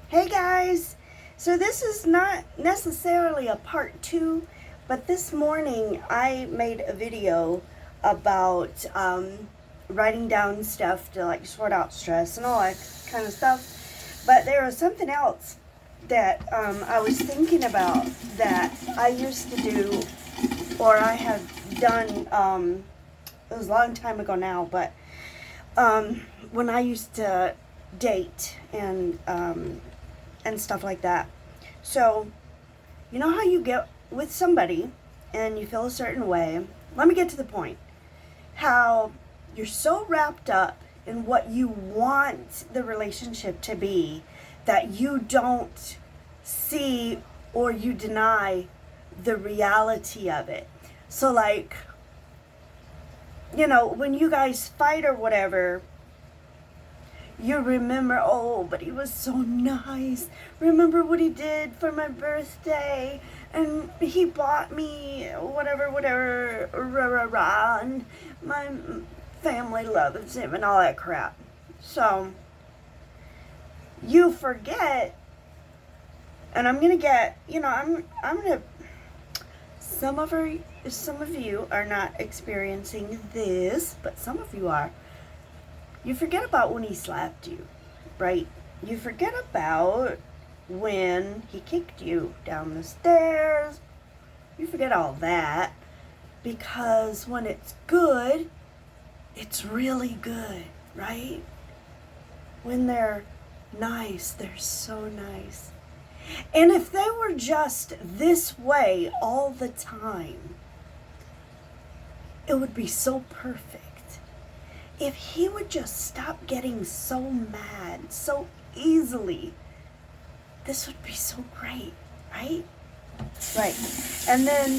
Hey guys! So this is not necessarily a part two, but this morning I made a video about writing down stuff to like sort out stress and all that kind of stuff. But there was something else that I was thinking about that I used to do, or I have done. It was a long time ago now, but when I used to date and stuff like that. So, you know how you get with somebody and you feel a certain way? Let me get to the point. How you're so wrapped up in what you want the relationship to be that you don't see or you deny the reality of it. So, like, when you guys fight or whatever, you remember, oh, but he was so nice. Remember what he did for my birthday? And he bought me whatever, rah, rah, rah. And my family loves him and all that crap. So, you forget, and I'm going to get, I'm going to, some of you are not experiencing this, but some of you are. You forget about when he slapped you, right? You forget about when he kicked you down the stairs. You forget all that because when it's good, it's really good, right? When they're nice, they're so nice. And if they were just this way all the time, it would be so perfect. If he would just stop getting so mad so easily, this would be so great, right? Right. And then,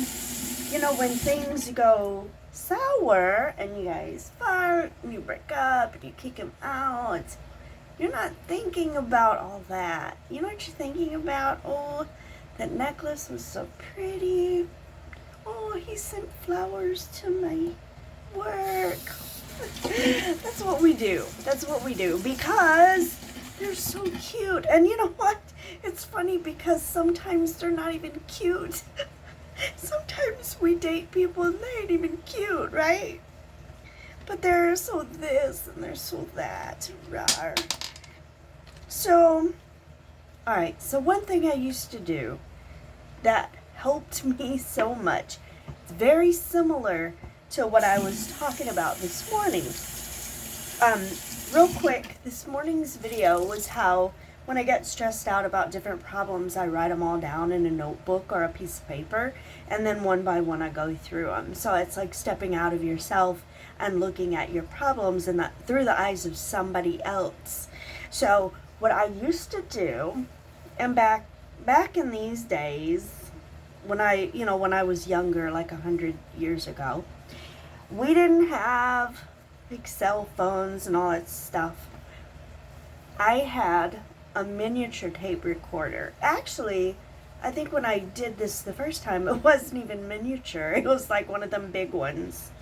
when things go sour and you guys fight and you break up and you kick him out, you're not thinking about all that. You know what you're thinking about? Oh, that necklace was so pretty. Oh, he sent flowers to my work. That's what we do. That's what we do because they're so cute. And you know what? It's funny because sometimes they're not even cute. Sometimes we date people and they ain't even cute, right? But they're so this and they're so that. Rawr. So, alright, so one thing I used to do that helped me so much, it's very similar to what I was talking about this morning. Real quick, this morning's video was how when I get stressed out about different problems, I write them all down in a notebook or a piece of paper, and then one by one I go through them. So it's like stepping out of yourself and looking at your problems and that through the eyes of somebody else. So what I used to do, and back in these days, when I was younger, like 100 years ago, we didn't have like cell phones and all that stuff. I had a miniature tape recorder. Actually, I think when I did this the first time, it wasn't even miniature. It was like one of them big ones.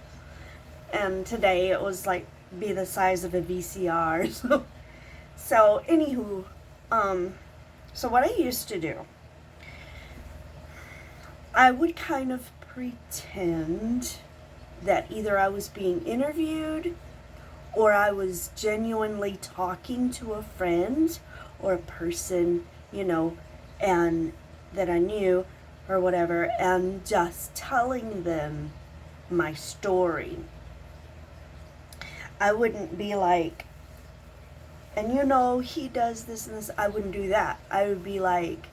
And today it was like be the size of a VCR. So anywho, so what I used to do, I would kind of pretend that either I was being interviewed or I was genuinely talking to a friend or a person, and that I knew or whatever, and just telling them my story. I wouldn't be like, and he does this and this. I wouldn't do that. I would be like,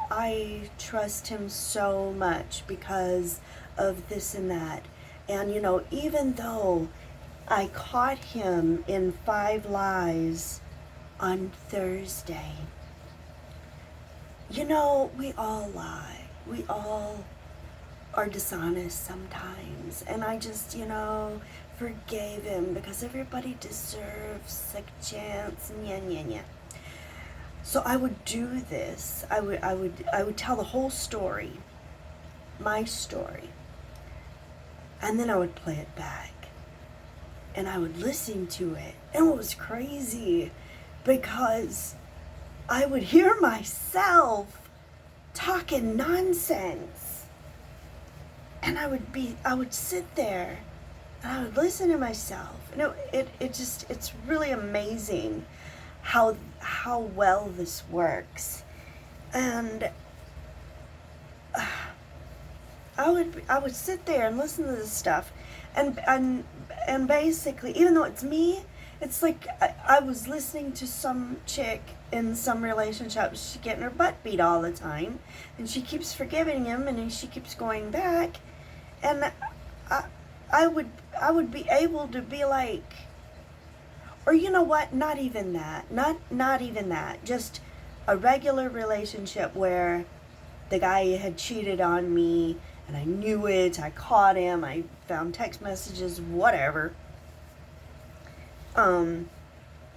I trust him so much because of this and that. And, even though I caught him in 5 lies on Thursday, we all lie. We all are dishonest sometimes. And I just, forgave him because everybody deserves a chance. Yeah. So I would do this. I would tell the whole story, my story, and then I would play it back. and I would listen to it. And it was crazy because I would hear myself talking nonsense. And I would sit there and I would listen to myself. And it's really amazing how well this works. And I would sit there and listen to this stuff, and basically, even though it's me, it's like I was listening to some chick in some relationship. She's getting her butt beat all the time, and she keeps forgiving him, and then she keeps going back, and I would be able to be like, or you know what? Not even that. Not even that. Just a regular relationship where the guy had cheated on me, and I knew it. I caught him. I found text messages, whatever. And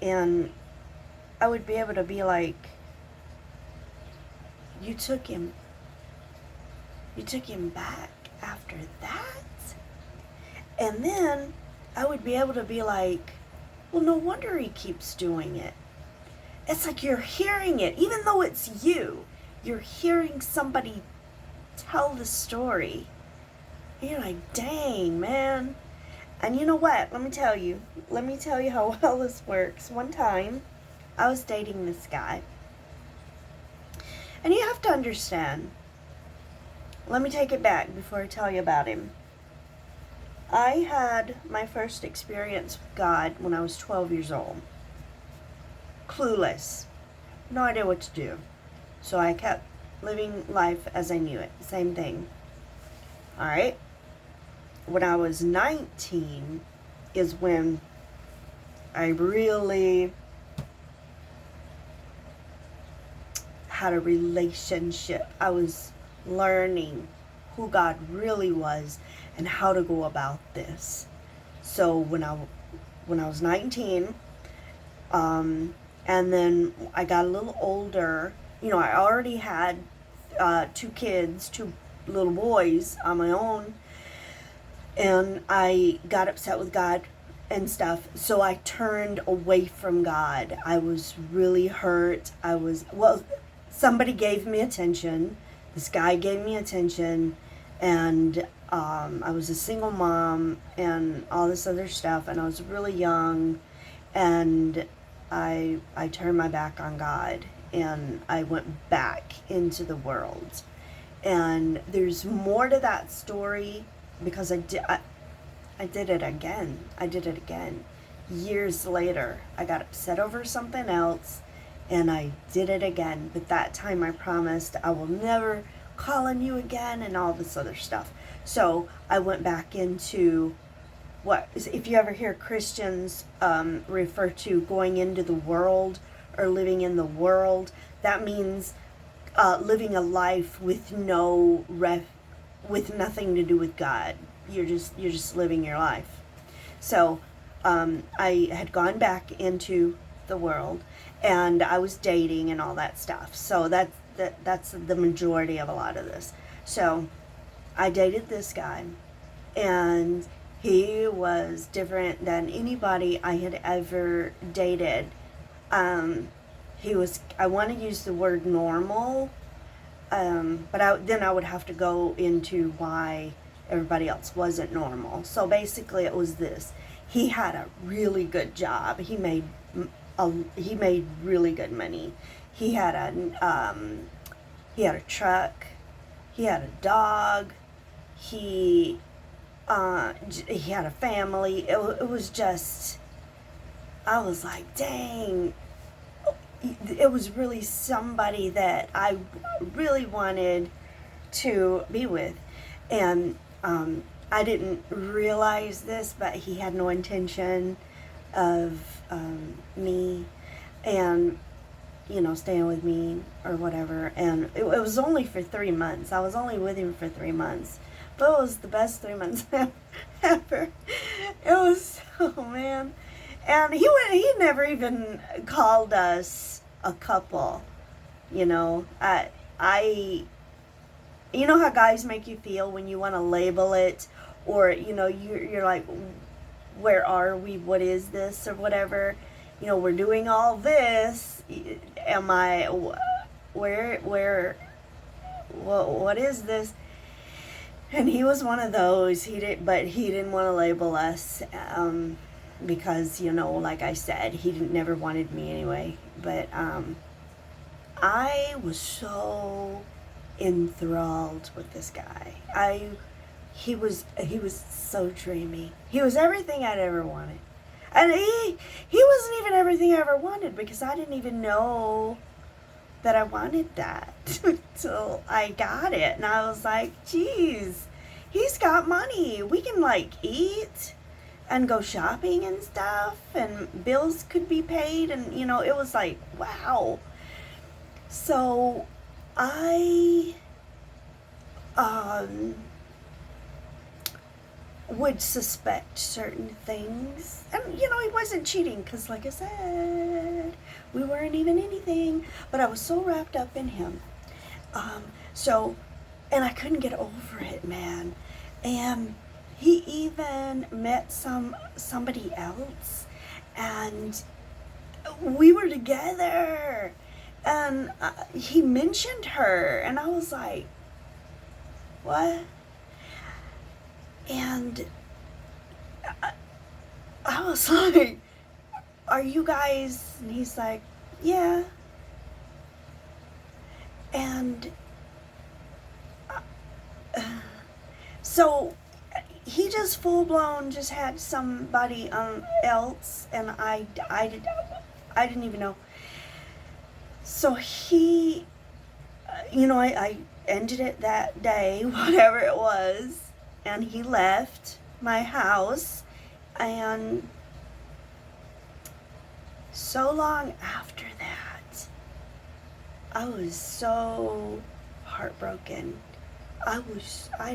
I would be able to be like, you took him back after that? And then I would be able to be like, well, no wonder he keeps doing it. It's like you're hearing it, even though it's you. You're hearing somebody tell the story. And you're like, dang, man. And you know what? Let me tell you how well this works. One time, I was dating this guy. And you have to understand. Let me take it back before I tell you about him. I had my first experience with God when I was 12 years old. Clueless. No idea what to do. So I kept living life as I knew it. Same thing. Alright? When I was 19 is when I really had a relationship. I was learning who God really was and how to go about this. So when I was 19, and then I got a little older, you know, I already had 2 kids, 2 little boys on my own, and I got upset with God and stuff, so I turned away from God. I was really hurt. Somebody gave me attention. This guy gave me attention, and I was a single mom and all this other stuff, and I was really young, and I turned my back on God, and I went back into the world. And there's more to that story, because I did it again. Years later, I got upset over something else, and I did it again. But that time I promised I will never call on you again and all this other stuff. So I went back into if you ever hear Christians refer to going into the world or living in the world, that means living a life with with nothing to do with God. You're just living your life. So I had gone back into the world, and I was dating and all that stuff. So that's the majority of a lot of this. So I dated this guy, and he was different than anybody I had ever dated. I want to use the word normal, but then I would have to go into why everybody else wasn't normal. So basically it was this. He had a really good job. He made really good money. He had a truck. He had a dog. He had a family. It was just, I was like, dang, it was really somebody that I really wanted to be with. And I didn't realize this, but he had no intention of me and, staying with me or whatever. And it was only for 3 months. I was only with him for 3 months. But it was the best 3 months ever. It was, oh man. And he never even called us a couple. You know how guys make you feel when you want to label it, or you're like, where are we? What is this? Or whatever. You know, we're doing all this. Am I, what is this? And he was one of those. But he didn't want to label us, because, you know, like I said, he never wanted me anyway. But I was so enthralled with this guy. He was so dreamy. He was everything I'd ever wanted. And he wasn't even everything I ever wanted, because I didn't even know that I wanted that until I got it. And I was like, geez, he's got money. We can like eat and go shopping and stuff, and bills could be paid, and you know, it was like, wow. So I would suspect certain things, and you know, he wasn't cheating, because like I said, we weren't even anything, but I was so wrapped up in him. And I couldn't get over it, man. And he even met somebody else, and we were together, and he mentioned her, and I was like, what? And I was like, are you guys? And he's like, yeah. And so he just full blown just had somebody else, and I didn't even know. So he, you know, I ended it that day, whatever it was, and he left my house. And so long after that, I was so heartbroken. I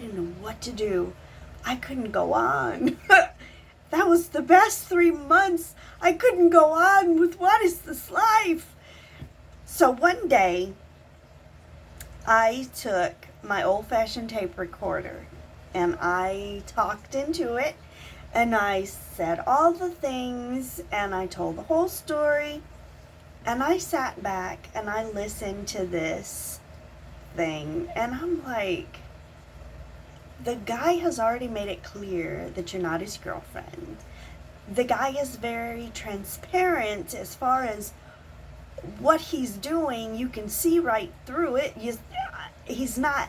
didn't know what to do. I couldn't go on. That was the best 3 months. I couldn't go on with what is this life? So one day, I took my old-fashioned tape recorder, and I talked into it, and I said all the things, and I told the whole story, and I sat back and I listened to this thing, and I'm like, the guy has already made it clear that you're not his girlfriend. The guy is very transparent as far as what he's doing. You can see right through it. He's not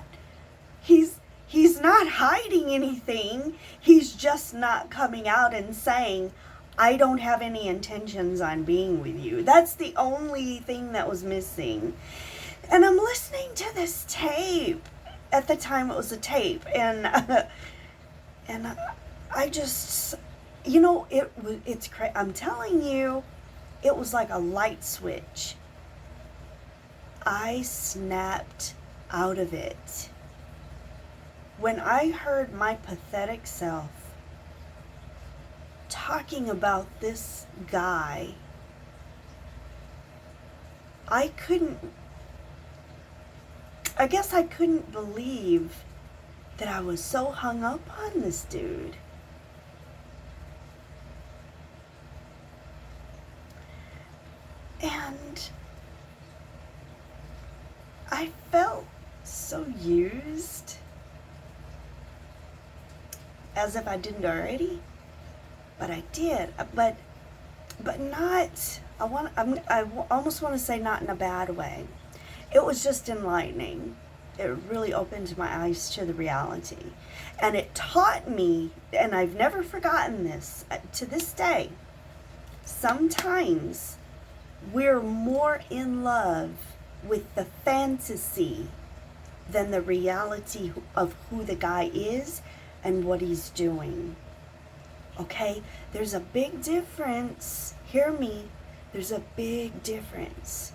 hiding anything. He's just not coming out and saying, I don't have any intentions on being with you. That's the only thing that was missing. And I'm listening to this tape. At the time it was a tape, and I just, you know, it's crazy. I'm telling you, it was like a light switch. I snapped out of it when I heard my pathetic self talking about this guy. I guess I couldn't believe that I was so hung up on this dude. And I felt so used, as if I didn't already, but I did. But not. I almost want to say not in a bad way. It was just enlightening. It really opened my eyes to the reality. And it taught me, and I've never forgotten this, to this day, sometimes we're more in love with the fantasy than the reality of who the guy is and what he's doing. Okay? There's a big difference. Hear me. There's a big difference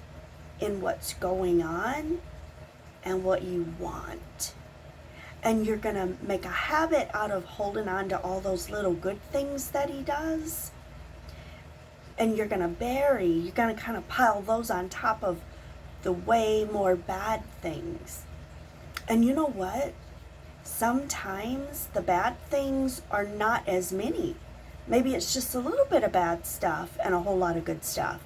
in what's going on and what you want. And you're going to make a habit out of holding on to all those little good things that he does. And you're going to kind of pile those on top of the way more bad things. And you know what? Sometimes the bad things are not as many. Maybe it's just a little bit of bad stuff and a whole lot of good stuff.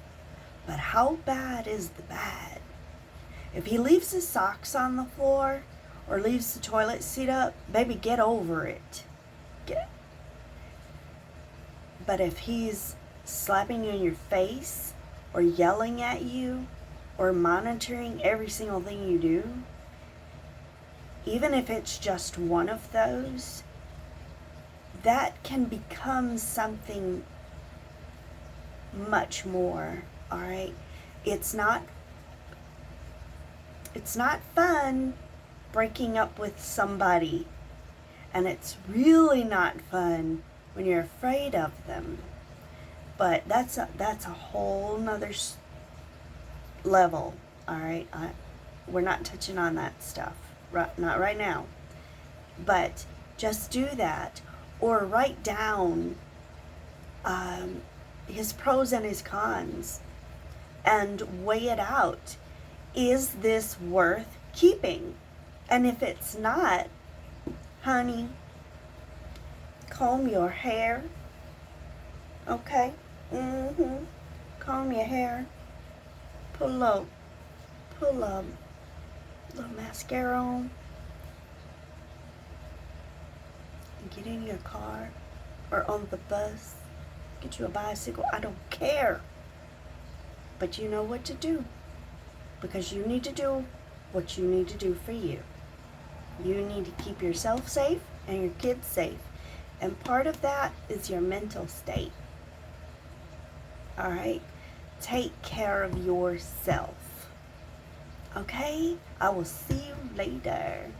But how bad is the bad? If he leaves his socks on the floor or leaves the toilet seat up, baby, get over it. But if he's slapping you in your face or yelling at you or monitoring every single thing you do, even if it's just one of those, that can become something much more, all right? It's not fun breaking up with somebody, and it's really not fun when you're afraid of them. But that's a whole nother level, all right? We're not touching on that stuff, not right now. But just do that, or write down his pros and his cons, and weigh it out. Is this worth keeping? And if it's not, honey, comb your hair. Okay? Comb your hair. Put a little mascara on. And get in your car or on the bus. Get you a bicycle. I don't care. But you know what to do. Because you need to do what you need to do for you. You need to keep yourself safe and your kids safe. And part of that is your mental state. All right? Take care of yourself. Okay? I will see you later.